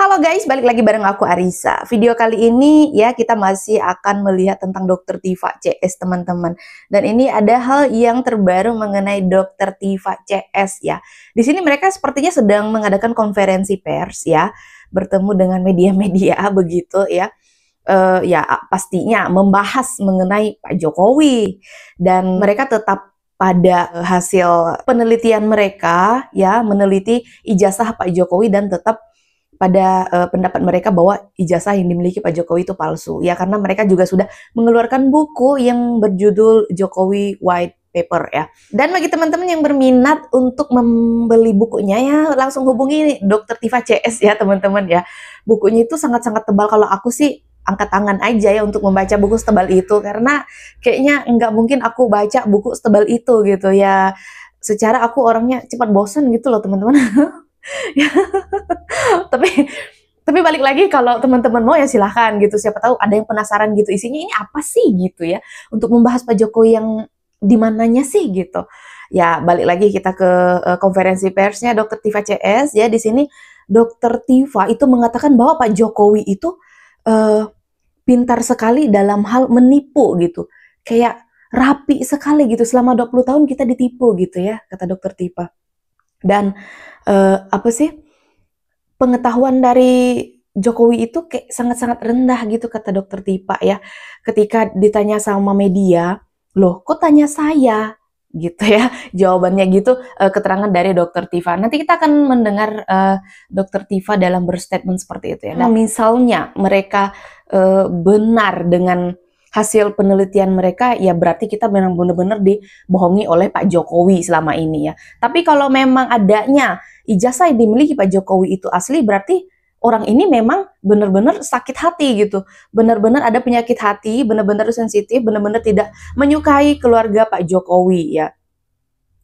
Halo guys, balik lagi bareng aku Arisa. Video kali ini ya kita masih akan melihat tentang Dr. Tiva CS teman-teman. Dan ini ada hal yang terbaru mengenai Dr. Tiva CS ya. Di sini mereka sepertinya sedang mengadakan konferensi pers ya, bertemu dengan media-media begitu ya. Ya pastinya membahas mengenai Pak Jokowi dan mereka tetap pada hasil penelitian mereka ya, meneliti ijazah Pak Jokowi dan tetap pada pendapat mereka bahwa ijazah yang dimiliki Pak Jokowi itu palsu. Ya karena mereka juga sudah mengeluarkan buku yang berjudul Jokowi White Paper ya. Dan bagi teman-teman yang berminat untuk membeli bukunya ya langsung hubungi Dr. Tiva CS ya teman-teman ya. Bukunya itu sangat-sangat tebal. Kalau aku sih angkat tangan aja ya untuk membaca buku setebal itu karena kayaknya nggak mungkin aku baca buku setebal itu gitu ya. Secara aku orangnya cepat bosan gitu loh teman-teman. tapi tapi balik lagi kalau teman-teman mau ya silahkan gitu, siapa tahu ada yang penasaran gitu isinya ini apa sih gitu ya, untuk membahas Pak Jokowi yang di mananya sih gitu ya. Balik lagi kita ke konferensi persnya Dr. Tiva CS ya. Di sini Dr. Tiva itu mengatakan bahwa Pak Jokowi itu pintar sekali dalam hal menipu gitu, kayak rapi sekali gitu, selama 20 tahun kita ditipu gitu ya, kata Dr. Tiva. Dan apa sih, pengetahuan dari Jokowi itu kayak sangat-sangat rendah gitu, kata Dr. Tiva ya. Ketika ditanya sama media, loh kok tanya saya gitu ya, jawabannya gitu, keterangan dari Dr. Tiva. Nanti kita akan mendengar Dr. Tiva dalam berstatement seperti itu ya. Nah, misalnya mereka benar dengan hasil penelitian mereka, ya berarti kita memang benar-benar dibohongi oleh Pak Jokowi selama ini ya. Tapi kalau memang adanya ijazah yang dimiliki Pak Jokowi itu asli, berarti orang ini memang benar-benar sakit hati gitu. Benar-benar ada penyakit hati, benar-benar sensitif, benar-benar tidak menyukai keluarga Pak Jokowi ya.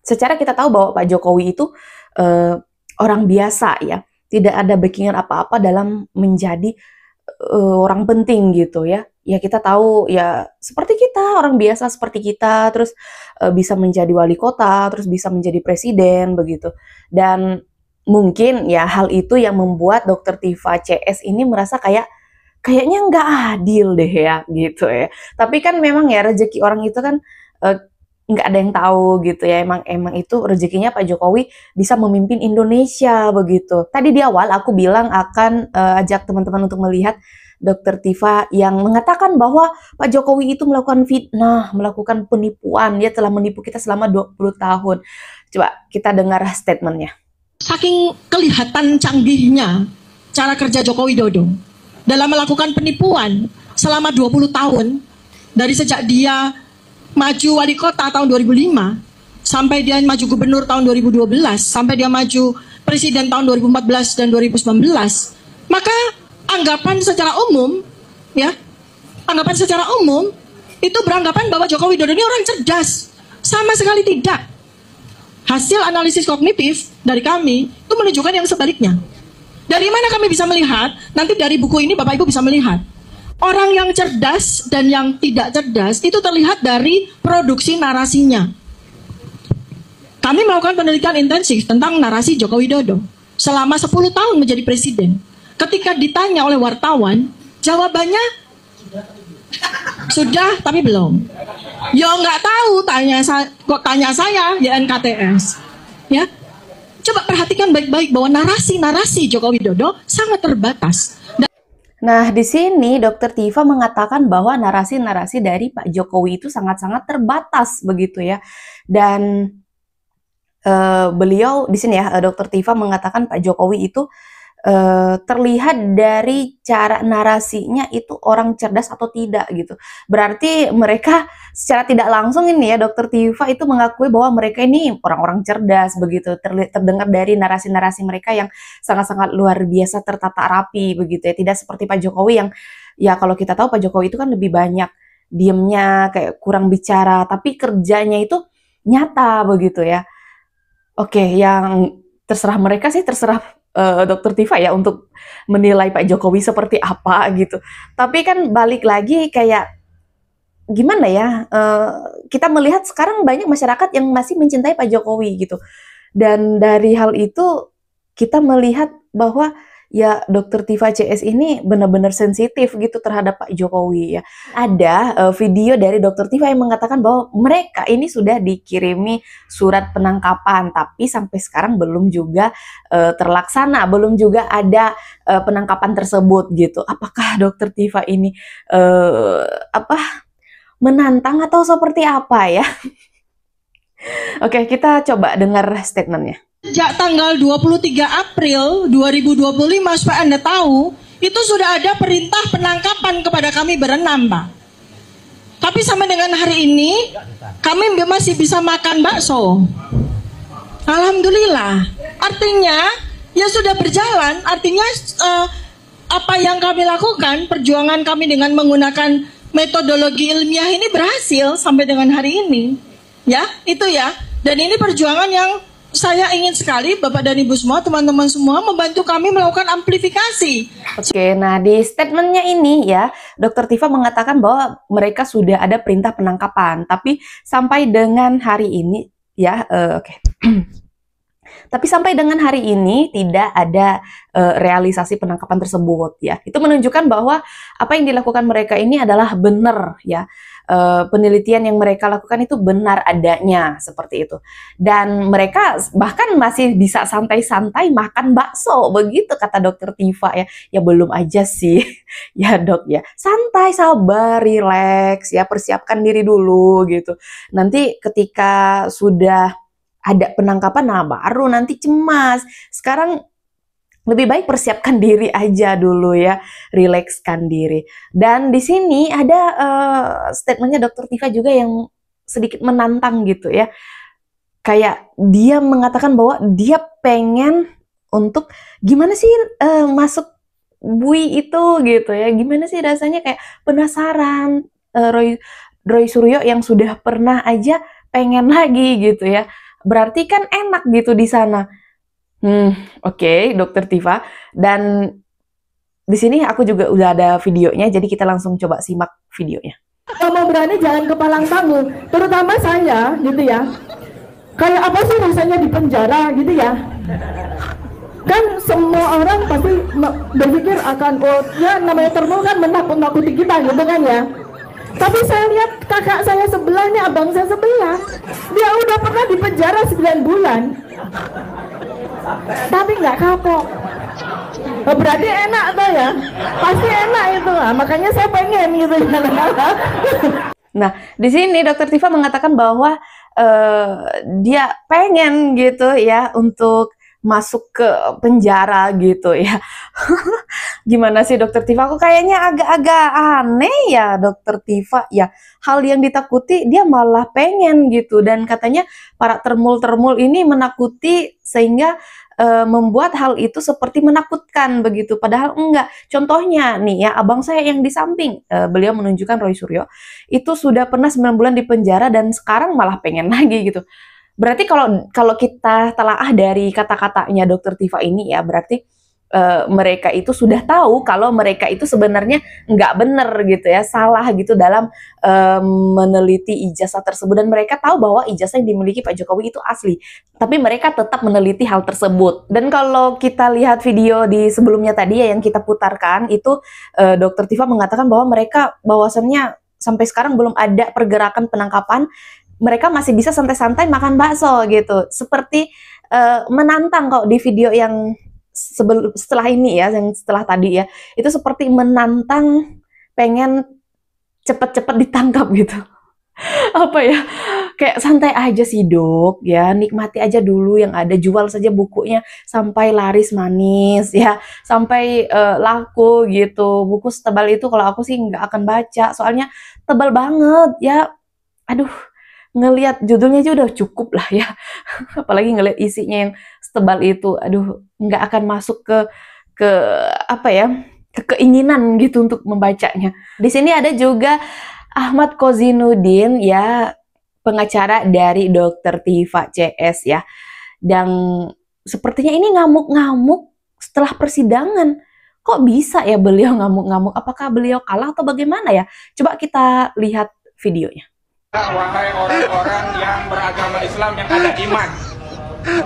Secara kita tahu bahwa Pak Jokowi itu orang biasa ya. Tidak ada backingan apa-apa dalam menjadi orang penting gitu ya. Ya kita tahu ya seperti kita, orang biasa seperti kita, terus bisa menjadi wali kota, terus bisa menjadi presiden begitu. Dan mungkin ya hal itu yang membuat Dr. Tiva CS ini merasa kayaknya nggak adil deh ya gitu ya. Tapi kan memang ya rezeki orang itu kan nggak ada yang tahu gitu ya. Emang itu rezekinya Pak Jokowi bisa memimpin Indonesia begitu. Tadi di awal aku bilang akan ajak teman-teman untuk melihat Dr. Tiva yang mengatakan bahwa Pak Jokowi itu melakukan fitnah, melakukan penipuan. Dia telah menipu kita selama 20 tahun. Coba kita dengar statementnya. Saking kelihatan canggihnya cara kerja Joko Widodo dalam melakukan penipuan selama 20 tahun, dari sejak dia maju wali kota tahun 2005 sampai dia maju gubernur tahun 2012 sampai dia maju presiden tahun 2014 dan 2019, maka anggapan secara umum itu beranggapan bahwa Joko Widodo ini orang cerdas. Sama sekali tidak. Hasil analisis kognitif dari kami itu menunjukkan yang sebaliknya. Dari mana kami bisa melihat? Nanti dari buku ini Bapak Ibu bisa melihat. Orang yang cerdas dan yang tidak cerdas itu terlihat dari produksi narasinya. Kami melakukan penelitian intensif tentang narasi Joko Widodo selama 10 tahun menjadi presiden. Ketika ditanya oleh wartawan, jawabannya sudah tapi belum. Ya nggak tahu, kok tanya saya YNKTS. Ya, coba perhatikan baik-baik bahwa narasi Joko Widodo sangat terbatas. Nah, di sini Dr. Tiva mengatakan bahwa narasi-narasi dari Pak Jokowi itu sangat-sangat terbatas begitu ya. Dan beliau di sini ya, Dr. Tiva mengatakan Pak Jokowi itu terlihat dari cara narasinya itu orang cerdas atau tidak gitu. Berarti mereka secara tidak langsung ini ya, Dr. Tiva itu mengakui bahwa mereka ini orang-orang cerdas begitu. Terdengar dari narasi-narasi mereka yang sangat-sangat luar biasa tertata rapi begitu ya. Tidak seperti Pak Jokowi yang ya kalau kita tahu Pak Jokowi itu kan lebih banyak diemnya, kayak kurang bicara, tapi kerjanya itu nyata begitu ya. Oke, yang terserah mereka sih, terserah Dr. Tiva ya untuk menilai Pak Jokowi seperti apa gitu. Tapi kan balik lagi kayak gimana ya, kita melihat sekarang banyak masyarakat yang masih mencintai Pak Jokowi gitu. Dan dari hal itu kita melihat bahwa ya Dokter Tiva CS ini benar-benar sensitif gitu terhadap Pak Jokowi ya. Ada video dari Dokter Tiva yang mengatakan bahwa mereka ini sudah dikirimi surat penangkapan, tapi sampai sekarang belum juga terlaksana, belum juga ada penangkapan tersebut gitu. Apakah Dokter Tiva ini menantang atau seperti apa ya? Oke, kita coba dengar statementnya. Sejak tanggal 23 April 2025, supaya Anda tahu, itu sudah ada perintah penangkapan kepada kami berenam, Pak. Tapi sampai dengan hari ini, kami masih bisa makan bakso. Alhamdulillah. Artinya, ya sudah berjalan. Artinya, apa yang kami lakukan, perjuangan kami dengan menggunakan metodologi ilmiah ini berhasil sampai dengan hari ini. Ya, itu ya. Dan ini perjuangan yang saya ingin sekali Bapak dan Ibu semua, teman-teman semua membantu kami melakukan amplifikasi. Oke, nah di statementnya ini ya, Dokter Tiva mengatakan bahwa mereka sudah ada perintah penangkapan, tapi sampai dengan hari ini ya, tapi sampai dengan hari ini tidak ada realisasi penangkapan tersebut ya. Itu menunjukkan bahwa apa yang dilakukan mereka ini adalah benar ya. Penelitian yang mereka lakukan itu benar adanya seperti itu, dan mereka bahkan masih bisa santai-santai makan bakso, begitu kata Dokter Tiva ya. Ya belum aja sih ya Dok ya, santai, sabar, relax ya, persiapkan diri dulu gitu. Nanti ketika sudah ada penangkapan, nah baru nanti cemas. Sekarang lebih baik persiapkan diri aja dulu ya, rilekskan diri. Dan di sini ada statementnya Dokter Tiva juga yang sedikit menantang gitu ya. Kayak dia mengatakan bahwa dia pengen untuk gimana sih masuk bui itu gitu ya. Gimana sih rasanya, kayak penasaran. Roy Suryo yang sudah pernah aja pengen lagi gitu ya. Berarti kan enak gitu di sana. Oke, Dokter Tiva. Dan di sini aku juga udah ada videonya, jadi kita langsung coba simak videonya. Kalau mau berani jangan kepalang tanggung, terutama saya gitu ya. Kayak apa sih rasanya di penjara gitu ya? Kan semua orang pasti berpikir akan, oh ya namanya termul kan menakut-nakuti kita gitu kan ya. Tapi saya lihat kakak saya sebelah nih, abang saya sebelah, dia udah pernah di penjara 9 bulan. Tapi nggak kapok. Berarti enak tuh ya, pasti enak itu lah. Makanya saya pengen gitu. Nah, di sini Dokter Tiva mengatakan bahwa dia pengen gitu ya untuk masuk ke penjara gitu ya. Gimana sih Dokter Tiva? Kok kayaknya agak-agak aneh ya Dokter Tiva ya. Hal yang ditakuti dia malah pengen gitu, dan katanya para termul-termul ini menakuti sehingga membuat hal itu seperti menakutkan begitu, padahal enggak. Contohnya nih ya, abang saya yang di samping, beliau menunjukkan Roy Suryo itu sudah pernah 9 bulan di penjara dan sekarang malah pengen lagi gitu. Berarti kalau kita telaah dari kata-katanya Dokter Tiva ini ya, berarti mereka itu sudah tahu kalau mereka itu sebenarnya nggak bener gitu ya, salah gitu dalam meneliti ijazah tersebut, dan mereka tahu bahwa ijazah yang dimiliki Pak Jokowi itu asli, tapi mereka tetap meneliti hal tersebut. Dan kalau kita lihat video di sebelumnya tadi ya yang kita putarkan itu, Dokter Tiva mengatakan bahwa mereka bahwasannya sampai sekarang belum ada pergerakan penangkapan, mereka masih bisa santai-santai makan bakso gitu, seperti menantang kok di video yang setelah ini ya, yang setelah tadi ya, itu seperti menantang pengen cepet-cepet ditangkap gitu. Apa ya, kayak santai aja sih Dok ya, nikmati aja dulu yang ada, jual saja bukunya sampai laris manis ya, sampai laku gitu. Buku setebal itu kalau aku sih nggak akan baca, soalnya tebal banget ya. Aduh, ngelihat judulnya aja udah cukup lah ya. Apalagi ngelihat isinya yang setebal itu, aduh, nggak akan masuk ke apa ya, ke keinginan gitu untuk membacanya. Di sini ada juga Ahmad Kozinudin ya, pengacara dari Dokter Tiva CS ya. Dan sepertinya ini ngamuk-ngamuk setelah persidangan. Kok bisa ya beliau ngamuk-ngamuk? Apakah beliau kalah atau bagaimana ya? Coba kita lihat videonya. Wahai orang-orang yang beragama Islam yang ada iman,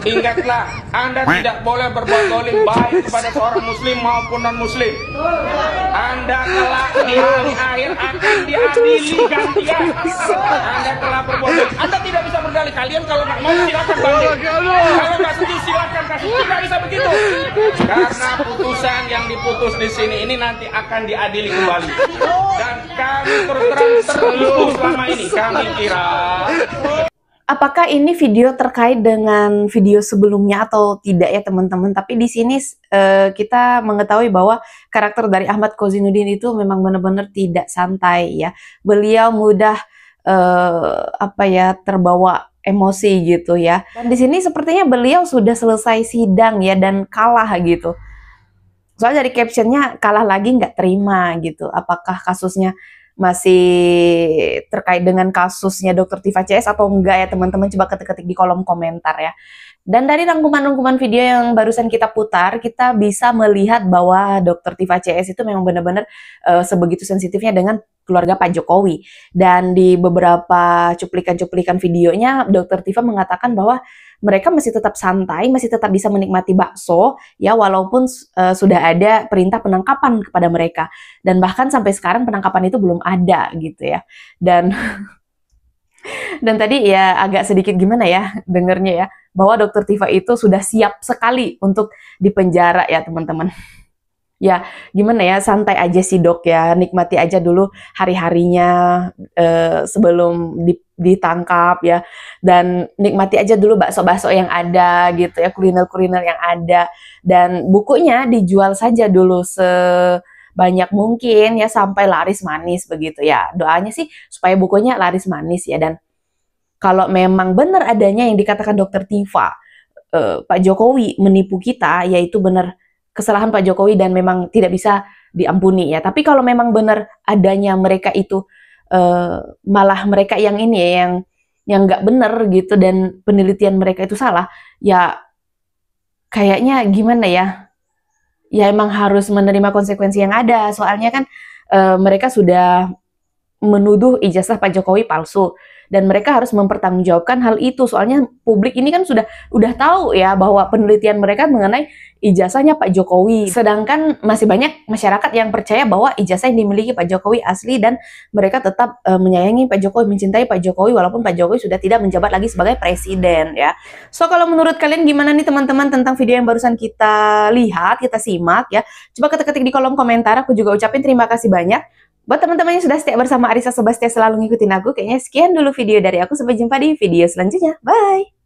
Ingatlah, Anda tidak boleh berbuat zalim baik kepada seorang muslim maupun non-muslim. Anda kelak di hari akhir akan diadili gantian. Anda telah berbuat zalim. Anda tidak bisa berdalih. Kalian kalau nggak mau silakan banding. Kalau nggak setuju silakan kasih. Tidak bisa begitu. Karena putusan yang diputus di sini ini nanti akan diadili kembali. Dan kami terus terang tertutup selama ini. Kami kira. Apakah ini video terkait dengan video sebelumnya atau tidak ya teman-teman? Tapi di sini kita mengetahui bahwa karakter dari Ahmad Kozzinuddin itu memang benar-benar tidak santai ya. Beliau mudah terbawa emosi gitu ya. Dan di sini sepertinya beliau sudah selesai sidang ya dan kalah gitu. Soalnya dari captionnya kalah lagi nggak terima gitu. Apakah kasusnya masih terkait dengan kasusnya Dr. Tiva CS atau enggak ya teman-teman, coba ketik-ketik di kolom komentar ya. Dan dari rangkuman-rangkuman video yang barusan kita putar, kita bisa melihat bahwa Dr. Tiva CS itu memang benar-benar sebegitu sensitifnya dengan keluarga Pak Jokowi. Dan di beberapa cuplikan-cuplikan videonya, Dr. Tiva mengatakan bahwa mereka masih tetap santai, masih tetap bisa menikmati bakso, ya walaupun sudah ada perintah penangkapan kepada mereka. Dan bahkan sampai sekarang penangkapan itu belum ada gitu ya. Dan tadi ya agak sedikit gimana ya dengernya ya, bahwa Dr. Tiva itu sudah siap sekali untuk dipenjara ya teman-teman. Ya gimana ya, santai aja sih dok ya, nikmati aja dulu hari-harinya sebelum ditangkap ya, dan nikmati aja dulu bakso-bakso yang ada gitu ya, kuliner-kuliner yang ada, dan bukunya dijual saja dulu sebanyak mungkin ya sampai laris manis begitu ya. Doanya sih supaya bukunya laris manis ya. Dan kalau memang benar adanya yang dikatakan Dr. Tiva, Pak Jokowi menipu kita, yaitu benar kesalahan Pak Jokowi dan memang tidak bisa diampuni ya. Tapi kalau memang benar adanya mereka itu malah mereka yang ini ya, yang nggak benar gitu, dan penelitian mereka itu salah, ya kayaknya gimana ya, ya emang harus menerima konsekuensi yang ada. Soalnya kan mereka sudah menuduh ijazah Pak Jokowi palsu, dan mereka harus mempertanggungjawabkan hal itu. Soalnya publik ini kan udah tahu ya bahwa penelitian mereka mengenai ijazahnya Pak Jokowi. Sedangkan masih banyak masyarakat yang percaya bahwa ijazah yang dimiliki Pak Jokowi asli, dan mereka tetap menyayangi Pak Jokowi, mencintai Pak Jokowi walaupun Pak Jokowi sudah tidak menjabat lagi sebagai presiden ya. So kalau menurut kalian gimana nih teman-teman tentang video yang barusan kita lihat, kita simak ya? Coba ketik-ketik di kolom komentar. Aku juga ucapin terima kasih banyak buat teman-teman yang sudah setia bersama Arissa Subastia, selalu ngikutin aku. Kayaknya sekian dulu video dari aku. Sampai jumpa di video selanjutnya. Bye!